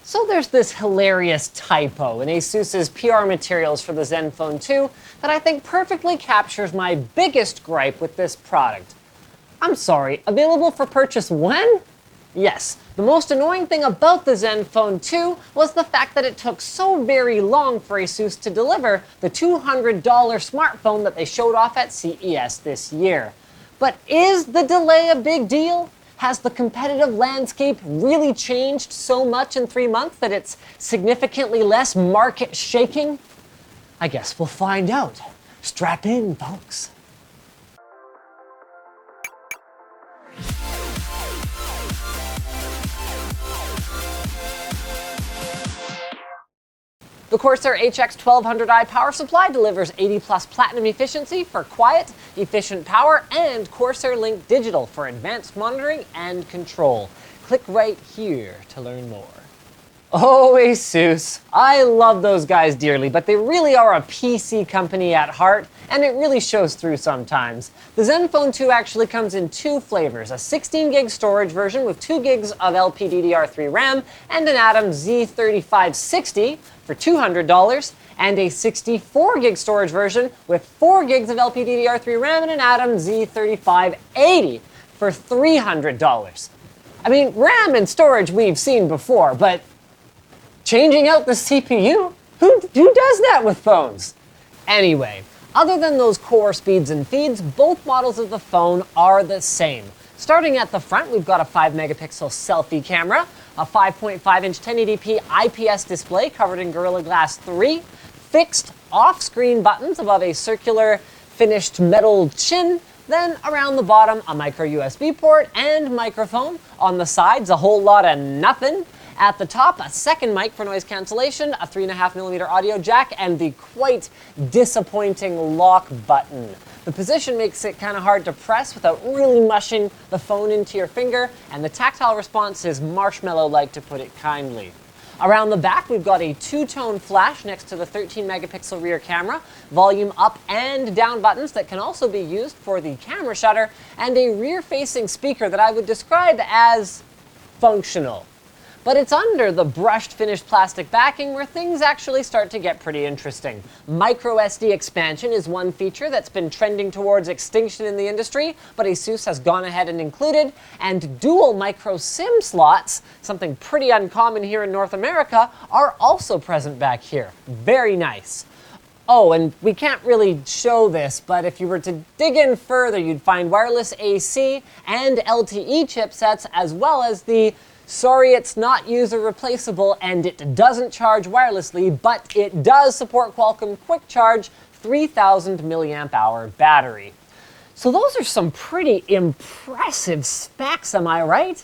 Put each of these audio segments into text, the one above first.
So there's this hilarious typo in ASUS's PR materials for the Zenfone 2 that I think perfectly captures my biggest gripe with this product. I'm sorry, available for purchase when? Yes, the most annoying thing about the Zenfone 2 was the fact that it took so very long for ASUS to deliver the $200 smartphone that they showed off at CES this year. But is the delay a big deal? Has the competitive landscape really changed so much in 3 months that it's significantly less market shaking? I guess we'll find out. Strap in, folks. The Corsair HX1200i power supply delivers 80+ platinum efficiency for quiet, efficient power, and Corsair Link Digital for advanced monitoring and control. Click right here to learn more. Oh, ASUS. I love those guys dearly, but they really are a PC company at heart, and it really shows through sometimes. The Zenfone 2 actually comes in two flavors, a 16GB storage version with 2 gigs of LPDDR3 RAM and an Atom Z3560 for $200, and a 64GB storage version with 4 gigs of LPDDR3 RAM and an Atom Z3580 for $300. I mean, RAM and storage we've seen before, but changing out the CPU? Who does that with phones? Anyway, other than those core speeds and feeds, both models of the phone are the same. Starting at the front, we've got a 5-megapixel selfie camera, a 5.5-inch 1080p IPS display covered in Gorilla Glass 3, fixed off-screen buttons above a circular finished metal chin, then around the bottom, a micro USB port and microphone. On the sides, a whole lot of nothing. At the top, a second mic for noise cancellation, a 3.5mm audio jack, and the quite disappointing lock button. The position makes it kind of hard to press without really mushing the phone into your finger, and the tactile response is marshmallow-like, to put it kindly. Around the back, we've got a two-tone flash next to the 13-megapixel rear camera, volume up and down buttons that can also be used for the camera shutter, and a rear-facing speaker that I would describe as functional. But it's under the brushed finished plastic backing where things actually start to get pretty interesting. Micro SD expansion is one feature that's been trending towards extinction in the industry, but ASUS has gone ahead and included, and dual micro SIM slots, something pretty uncommon here in North America, are also present back here. Very nice. Oh, and we can't really show this, but if you were to dig in further, you'd find wireless AC and LTE chipsets, as well as the sorry, it's not user replaceable and it doesn't charge wirelessly, but it does support Qualcomm Quick Charge 3000 milliamp hour battery. So those are some pretty impressive specs, am I right?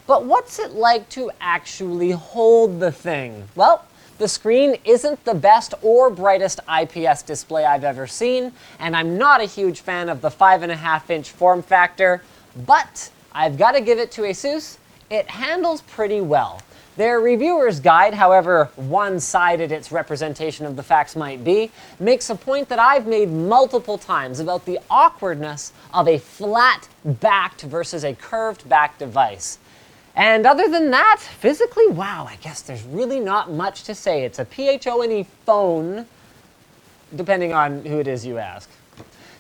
But what's it like to actually hold the thing? Well, the screen isn't the best or brightest IPS display I've ever seen, and I'm not a huge fan of the 5.5-inch form factor, but I've got to give it to ASUS. It handles pretty well. Their reviewer's guide, however one-sided its representation of the facts might be, makes a point that I've made multiple times about the awkwardness of a flat-backed versus a curved-back device. And other than that, physically, wow, I guess there's really not much to say. It's a PHONE phone, depending on who it is you ask.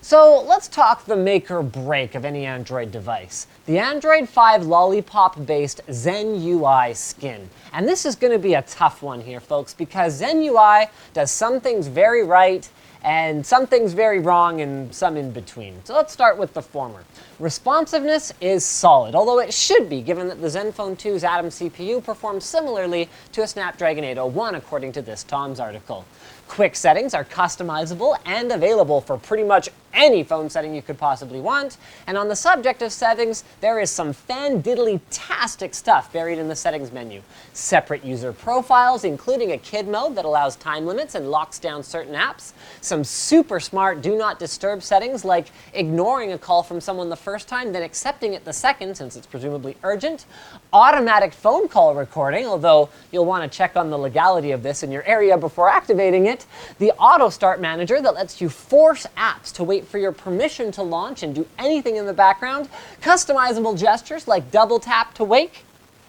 So let's talk the make or break of any Android device. The Android 5 Lollipop-based Zen UI skin. And this is going to be a tough one here, folks, because Zen UI does some things very right and some things very wrong and some in between. So let's start with the former. Responsiveness is solid, although it should be, given that the Zenfone 2's Atom CPU performs similarly to a Snapdragon 801, according to this Tom's article. Quick settings are customizable and available for pretty much any phone setting you could possibly want. And on the subject of settings, there is some fan-diddly-tastic stuff buried in the settings menu. Separate user profiles, including a kid mode that allows time limits and locks down certain apps. Some super smart do not disturb settings, like ignoring a call from someone the first time, then accepting it the second, since it's presumably urgent. Automatic phone call recording, although you'll want to check on the legality of this in your area before activating it. The Auto Start Manager that lets you force apps to wait for your permission to launch and do anything in the background. Customizable gestures like double tap to wake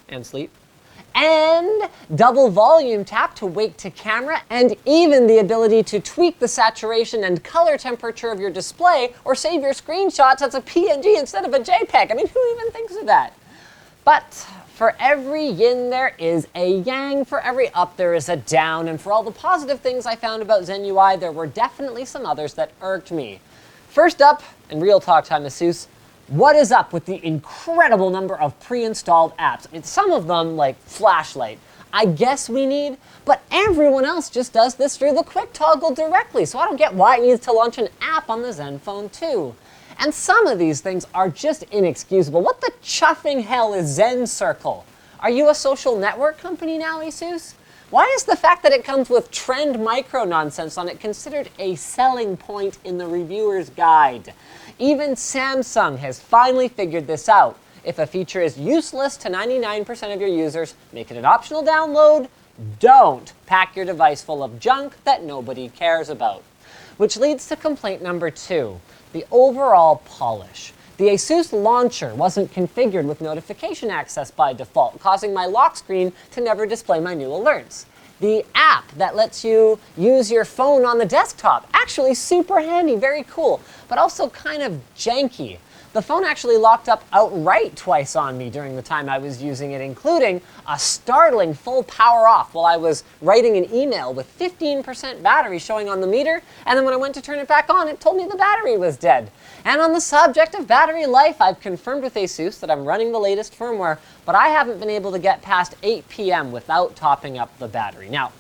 and sleep. and double volume tap to wake to camera, and even the ability to tweak the saturation and color temperature of your display or save your screenshots as a PNG instead of a JPEG. I mean, who even thinks of that? But for every yin there is a yang, for every up there is a down, and for all the positive things I found about Zen UI, there were definitely some others that irked me. First up, in real talk time, ASUS, what is up with the incredible number of pre-installed apps? I mean, some of them, like Flashlight, I guess we need, but everyone else just does this through the quick toggle directly, so I don't get why it needs to launch an app on the Zenfone 2. And some of these things are just inexcusable. What the chuffing hell is Zen Circle? Are you a social network company now, ASUS? Why is the fact that it comes with trend micro nonsense on it considered a selling point in the reviewer's guide? Even Samsung has finally figured this out. If a feature is useless to 99% of your users, make it an optional download. Don't pack your device full of junk that nobody cares about. Which leads to complaint number 2, the overall polish. The ASUS launcher wasn't configured with notification access by default, causing my lock screen to never display my new alerts. The app that lets you use your phone on the desktop, actually super handy, very cool, but also kind of janky. The phone actually locked up outright twice on me during the time I was using it, including a startling full power off while I was writing an email with 15% battery showing on the meter, and then when I went to turn it back on, it told me the battery was dead. And on the subject of battery life, I've confirmed with ASUS that I'm running the latest firmware, but I haven't been able to get past 8 p.m. without topping up the battery. Now,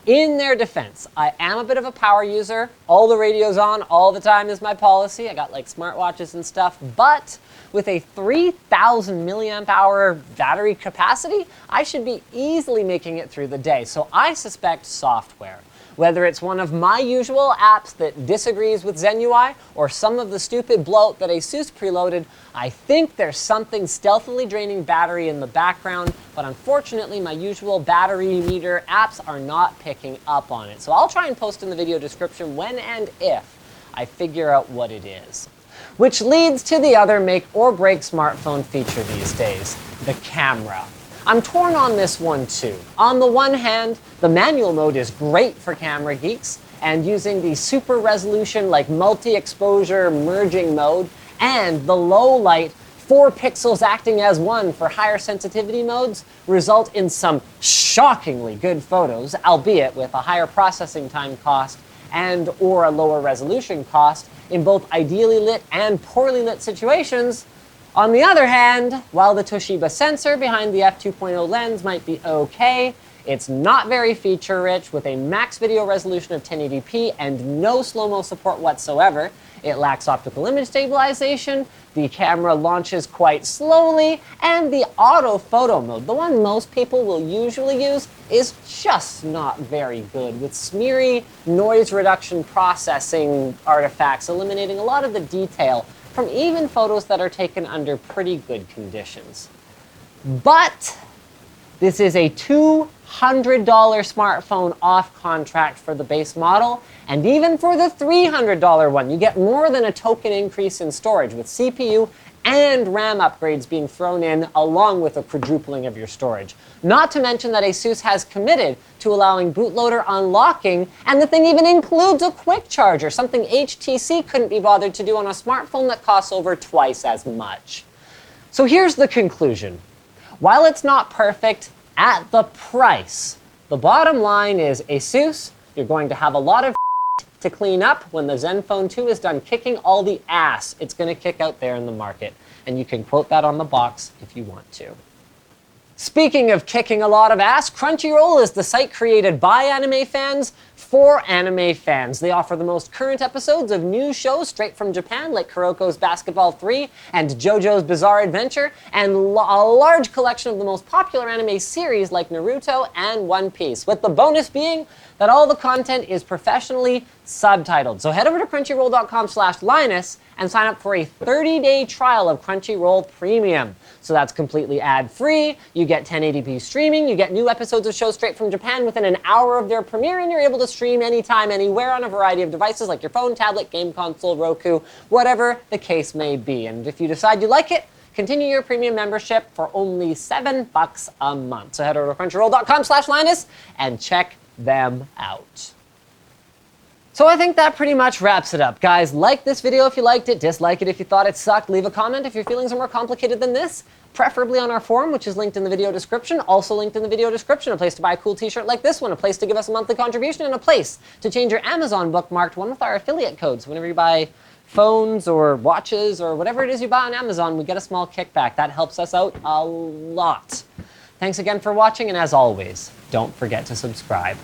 in their defense, I am a bit of a power user. All the radio's on all the time is my policy. I got like smartwatches and stuff, but with a 3,000 milliamp hour battery capacity, I should be easily making it through the day. So I suspect software. Whether it's one of my usual apps that disagrees with Zen UI or some of the stupid bloat that ASUS preloaded, I think there's something stealthily draining battery in the background, but unfortunately my usual battery meter apps are not picking up on it. So I'll try and post in the video description when and if I figure out what it is. Which leads to the other make or break smartphone feature these days, the camera. I'm torn on this one too. On the one hand, the manual mode is great for camera geeks, and using the super resolution like multi-exposure merging mode and the low light 4 pixels acting as one for higher sensitivity modes result in some shockingly good photos, albeit with a higher processing time cost and or a lower resolution cost in both ideally lit and poorly lit situations. On the other hand, while the Toshiba sensor behind the f2.0 lens might be okay, it's not very feature-rich with a max video resolution of 1080p and no slow-mo support whatsoever. It lacks optical image stabilization, the camera launches quite slowly, and the auto photo mode, the one most people will usually use, is just not very good, with smeary noise reduction processing artifacts eliminating a lot of the detail from even photos that are taken under pretty good conditions. But this is a $200 smartphone off contract for the base model, and even for the $300 one, you get more than a token increase in storage with CPU and RAM upgrades being thrown in along with a quadrupling of your storage. Not to mention that ASUS has committed to allowing bootloader unlocking, and the thing even includes a quick charger, something HTC couldn't be bothered to do on a smartphone that costs over twice as much. So here's the conclusion. While it's not perfect, at the price, the bottom line is ASUS, you're going to have a lot of to clean up when the Zenfone 2 is done kicking all the ass it's going to kick out there in the market. And you can quote that on the box if you want to. Speaking of kicking a lot of ass, Crunchyroll is the site created by anime fans for anime fans. They offer the most current episodes of new shows straight from Japan, like Kuroko's Basketball 3 and JoJo's Bizarre Adventure, and a large collection of the most popular anime series like Naruto and One Piece, with the bonus being that all the content is professionally subtitled. So head over to crunchyroll.com/Linus and sign up for a 30-day trial of Crunchyroll Premium. So that's completely ad-free, you get 1080p streaming, you get new episodes of shows straight from Japan within an hour of their premiere, and you're able to stream anytime, anywhere on a variety of devices like your phone, tablet, game console, Roku, whatever the case may be. And if you decide you like it, continue your premium membership for only $7 a month. So head over to crunchyroll.com/Linus and check them out. So I think that pretty much wraps it up. Guys, like this video if you liked it, dislike it if you thought it sucked, leave a comment if your feelings are more complicated than this, preferably on our forum, which is linked in the video description, also linked in the video description, a place to buy a cool t-shirt like this one, a place to give us a monthly contribution, and a place to change your Amazon bookmarked one with our affiliate codes. Whenever you buy phones or watches or whatever it is you buy on Amazon, we get a small kickback. That helps us out a lot. Thanks again for watching, and as always, don't forget to subscribe.